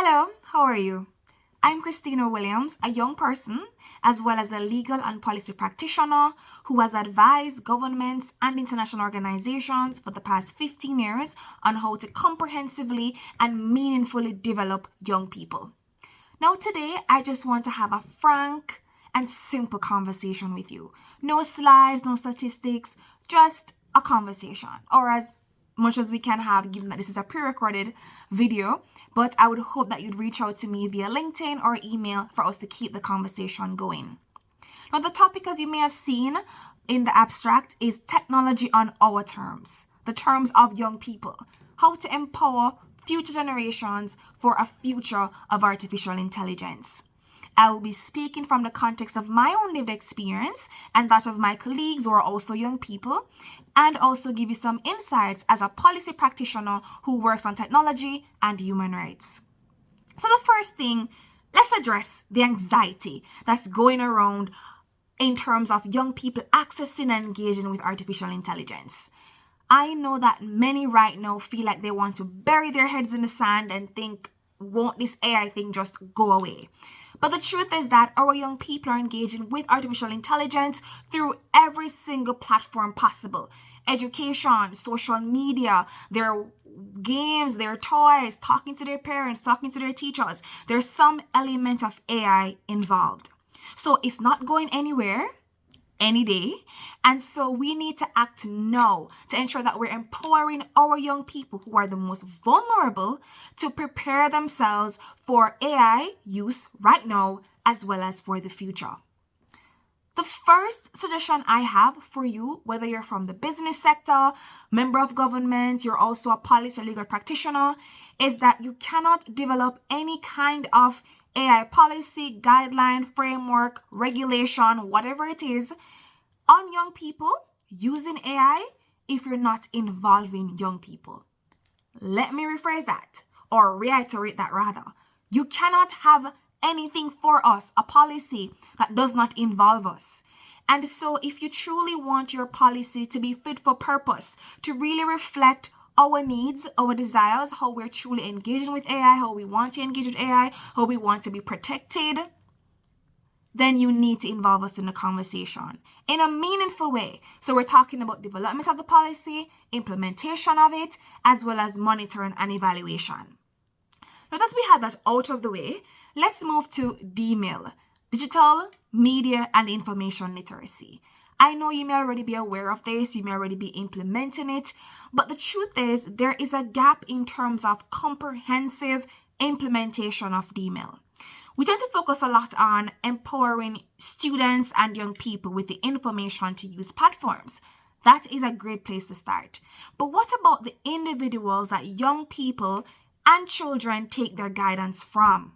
Hello, how are you? I'm Christina Williams, a young person as well as a legal and policy practitioner who has advised governments and international organizations for the past 15 years on how to comprehensively and meaningfully develop young people. Now, today, I just want to have a frank and simple conversation with you. No slides, no statistics, just a conversation, or as much as we can have, given that this is a pre-recorded video. But I would hope that you'd reach out to me via LinkedIn or email for us to keep the conversation going. Now, the topic, as you may have seen in the abstract, is technology on our terms, the terms of young people, how to empower future generations for a future of artificial intelligence. I will be speaking from the context of my own lived experience and that of my colleagues who are also young people, and also give you some insights as a policy practitioner who works on technology and human rights. So the first thing, let's address the anxiety that's going around in terms of young people accessing and engaging with artificial intelligence. I know that many right now feel like they want to bury their heads in the sand and think, won't this AI thing just go away? But the truth is that our young people are engaging with artificial intelligence through every single platform possible. Education, social media, their games, their toys, talking to their parents, talking to their teachers. There's some element of AI involved. So it's not going anywhere any day. And so we need to act now to ensure that we're empowering our young people who are the most vulnerable to prepare themselves for AI use right now as well as for the future. The first suggestion I have for you, whether you're from the business sector, member of government, you're also a policy or legal practitioner, is that you cannot develop any kind of AI policy, guideline, framework, regulation, whatever it is, on young people using AI if you're not involving young people. Let me rephrase that, or reiterate that rather. You cannot have anything for us, a policy that does not involve us. And so if you truly want your policy to be fit for purpose, to really reflect our needs, our desires, how we're truly engaging with AI, how we want to engage with AI, how we want to be protected, then you need to involve us in the conversation in a meaningful way. So we're talking about development of the policy, implementation of it, as well as monitoring and evaluation. Now that we have that out of the way, let's move to DMIL, Digital Media and Information Literacy. I know you may already be aware of this, you may already be implementing it, but the truth is there is a gap in terms of comprehensive implementation of DMIL. We tend to focus a lot on empowering students and young people with the information to use platforms. That is a great place to start. But what about the individuals that young people and children take their guidance from?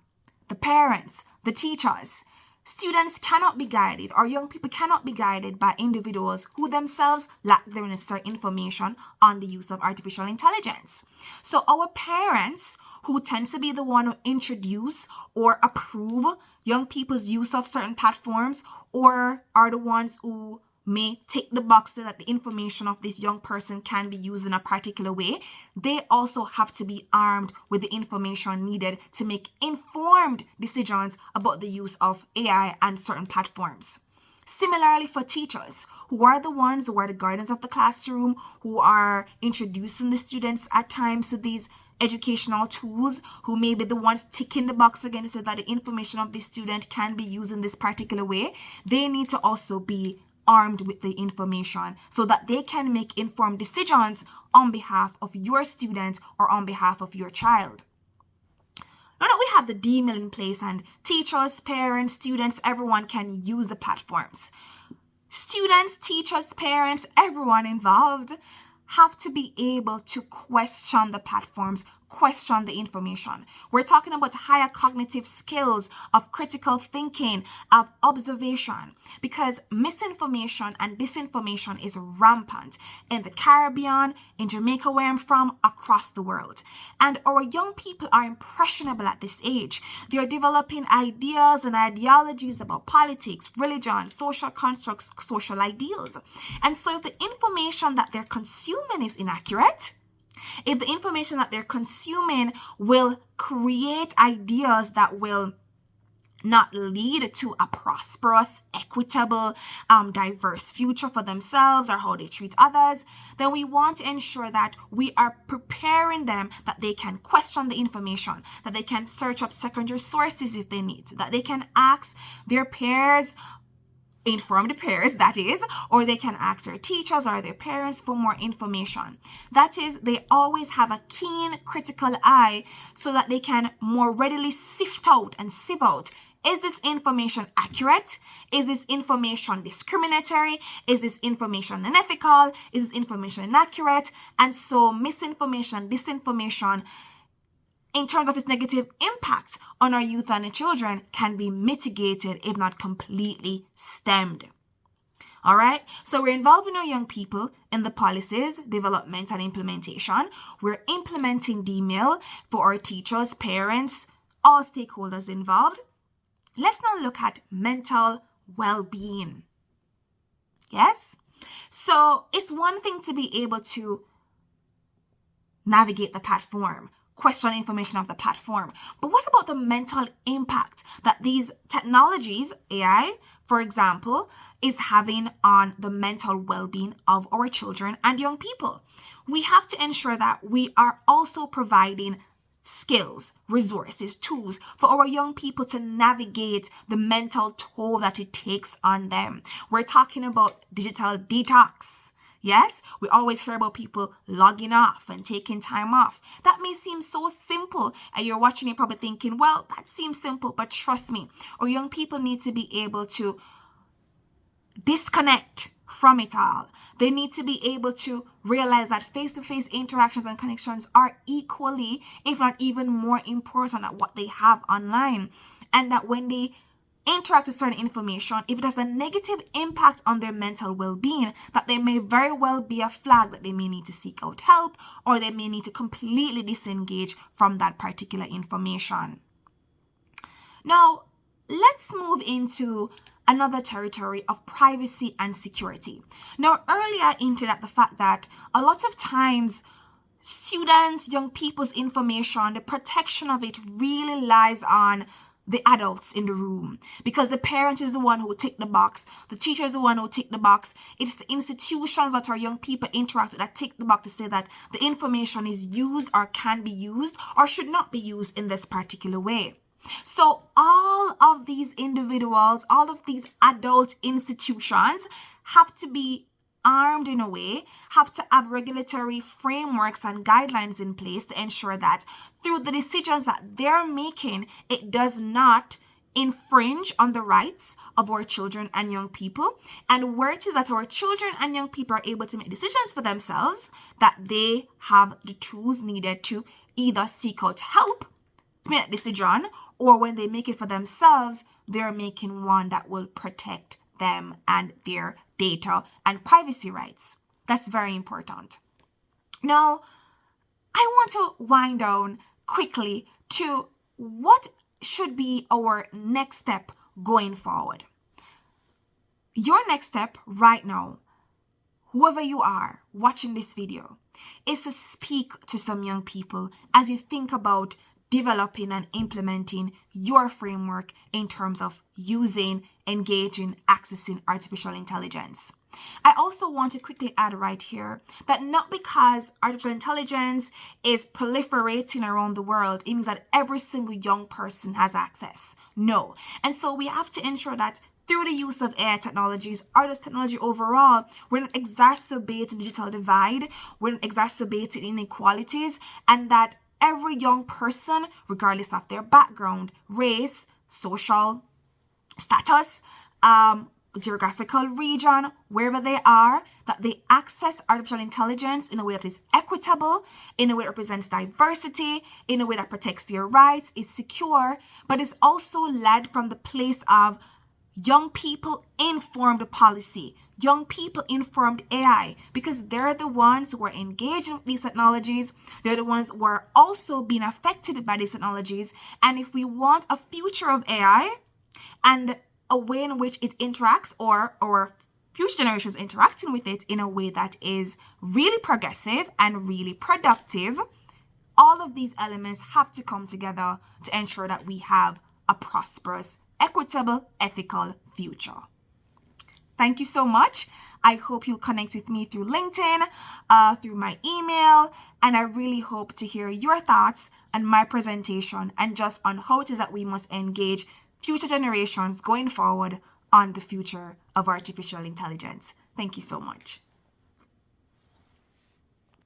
The parents, the teachers. Students cannot be guided, or young people cannot be guided by individuals who themselves lack the necessary information on the use of artificial intelligence. So our parents, who tends to be the one who introduce or approve young people's use of certain platforms, or are the ones who may tick the box so that the information of this young person can be used in a particular way, they also have to be armed with the information needed to make informed decisions about the use of AI and certain platforms. Similarly for teachers, who are the ones who are the guardians of the classroom, who are introducing the students at times to these educational tools, who may be the ones ticking the box again so that the information of the student can be used in this particular way, they need to also be armed with the information so that they can make informed decisions on behalf of your student or on behalf of your child. Now that we have the DMIL in place and teachers, parents, students, everyone can use the platforms, students, teachers, parents, everyone involved have to be able to question the platforms, question the information. We're talking about higher cognitive skills of critical thinking, of observation, because misinformation and disinformation is rampant in the Caribbean, in Jamaica where I'm from, across the world. And our young people are impressionable at this age. They are developing ideas and ideologies about politics, religion, social constructs, social ideals. And so if the information that they're consuming is inaccurate, If the information that they're consuming will create ideas that will not lead to a prosperous, equitable, diverse future for themselves or how they treat others, then we want to ensure that we are preparing them, that they can question the information, that they can search up secondary sources if they need to, that they can ask their peers, informed peers that is, or they can ask their teachers or their parents for more information. That is, they always have a keen critical eye so that they can more readily sift out and sieve out, is this information accurate? Is this information discriminatory? Is this information unethical? Is this information inaccurate? And so misinformation, disinformation, in terms of its negative impact on our youth and the children, can be mitigated, if not completely stemmed. All right, so we're involving our young people in the policies, development, and implementation. We're implementing DMIL for our teachers, parents, all stakeholders involved. Let's now look at mental well-being. Yes? So it's one thing to be able to navigate the platform, question information of the platform. But what about the mental impact that these technologies, AI, for example, is having on the mental well-being of our children and young people? We have to ensure that we are also providing skills, resources, tools for our young people to navigate the mental toll that it takes on them. We're talking about digital detox. Yes, we always hear about people logging off and taking time off. That may seem so simple, and you're watching it probably thinking, well, that seems simple, but trust me, our young people need to be able to disconnect from it all. They need to be able to realize that face-to-face interactions and connections are equally, if not even more important than what they have online. And that when they interact with certain information, if it has a negative impact on their mental well-being, that there may very well be a flag that they may need to seek out help, or they may need to completely disengage from that particular information. Now, let's move into another territory of privacy and security. Now, earlier I hinted at the fact that a lot of times students, young people's information, the protection of it really lies on the adults in the room, because the parent is the one who tick the box, the teacher is the one who tick the box. It's the institutions that our young people interact with that tick the box to say that the information is used or can be used or should not be used in this particular way. So all of these individuals, all of these adult institutions have to be armed in a way, have to have regulatory frameworks and guidelines in place to ensure that through the decisions that they're making, it does not infringe on the rights of our children and young people. And where it is that our children and young people are able to make decisions for themselves, that they have the tools needed to either seek out help to make that decision, or when they make it for themselves, they're making one that will protect them and their data and privacy rights. That's very important. Now, I want to wind down quickly to what should be our next step going forward. Your next step right now, whoever you are watching this video, is to speak to some young people as you think about developing and implementing your framework in terms of using, engaging, accessing artificial intelligence. I also want to quickly add right here that not because artificial intelligence is proliferating around the world, it means that every single young person has access. No. And so we have to ensure that through the use of AI technologies, or this technology overall, we're not exacerbating the digital divide, we're not exacerbating inequalities, and that every young person, regardless of their background, race, social status, geographical region, wherever they are, that they access artificial intelligence in a way that is equitable, in a way that represents diversity, in a way that protects their rights, is secure, but is also led from the place of young people informed policy, young people informed AI, because they're the ones who are engaging with these technologies. They're the ones who are also being affected by these technologies. And if we want a future of AI and a way in which it interacts or future generations interacting with it in a way that is really progressive and really productive, all of these elements have to come together to ensure that we have a prosperous, equitable, ethical future. Thank you so much. I hope you'll connect with me through LinkedIn, through my email, and I really hope to hear your thoughts on my presentation and just on how it is that we must engage future generations going forward on the future of artificial intelligence. Thank you so much.